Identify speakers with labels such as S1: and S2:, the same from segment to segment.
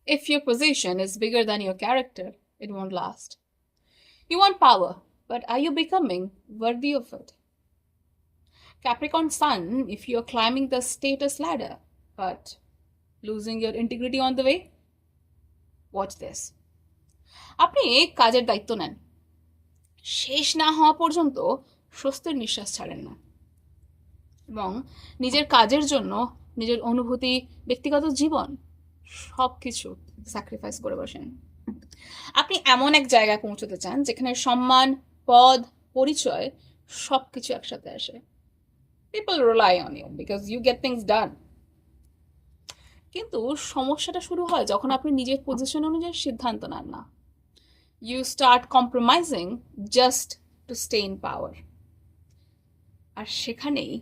S1: If your position is bigger than your character, it won't last. You want power, but are you becoming worthy of it? Capricorn Sun, if you're climbing the status ladder, but losing your integrity on the way, watch this. আপনি কাজের দায়িত্ব নেন, শেষ না হওয়া পর্যন্ত স্বস্তির নিঃশ্বাস ছাড়েন না, এবং নিজের কাজের জন্য নিজের অনুভূতি, ব্যক্তিগত জীবন সব কিছু স্যাক্রিফাইস করে বসেন। আপনি এমন এক জায়গায় পৌঁছতে চান যেখানে সম্মান, পদ, পরিচয় সব কিছু একসাথে আসে। People rely on you because you get things done. কিন্তু সমস্যাটা শুরু হয় যখন আপনি নিজের পজিশন অনুযায়ী সিদ্ধান্ত নেন না। You start compromising just to stay in power. আর সেখানেই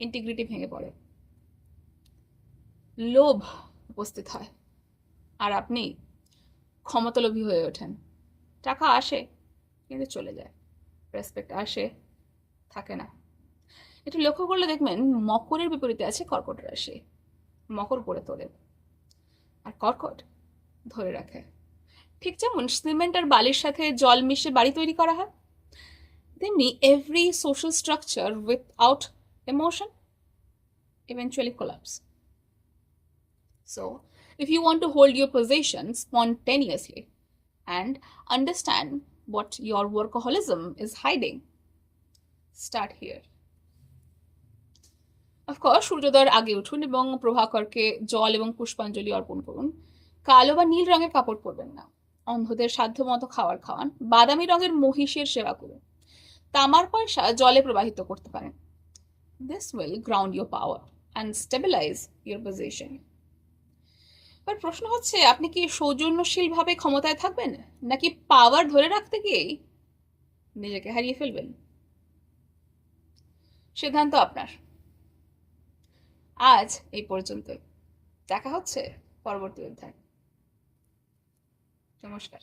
S1: ইন্টিগ্রিটি ভেঙে পড়ে, লোভ উপস্থিত হয়, আর আপনি ক্ষমতালোভী হয়ে ওঠেন। টাকা আসে কিন্তু চলে যায়, রেসপেক্ট আসে থাকে না। একটু লক্ষ্য করলে দেখবেন মকরের বিপরীতে আছে কর্কট রাশি। মকর করে তোলে আর কর্কট ধরে রাখে। ঠিক যেমন সিমেন্ট আর বালির সাথে জল মিশে বাড়ি তৈরি করা হয়, তেমনি every social structure without emotion eventually collapse. So, if you want to hold your position spontaneously and understand what your workaholism is hiding, start here. Of course, সূর্যোদয়ের আগে উঠুন এবং প্রভাকরকে জল এবং পুষ্পাঞ্জলি অর্পণ করুন। কালো বা নীল রঙের কাপড় পরবেন না। অন্ধদের সাধ্যমতো খাবার খাওয়ান। বাদামি রঙের মহিষের সেবা করুন। তামার পয়সা জলে প্রবাহিত করতে পারেন। This will ground your power and stabilize your position. এবার প্রশ্ন হচ্ছে, আপনি কি সৌজন্যশীলভাবে ক্ষমতায় থাকবেন, নাকি পাওয়ার ধরে রাখতে গিয়েই নিজেকে হারিয়ে ফেলবেন? সিদ্ধান্ত আপনার। আজ এই পর্যন্ত, দেখা হচ্ছে পরবর্তী অধ্যায়। নমস্কার।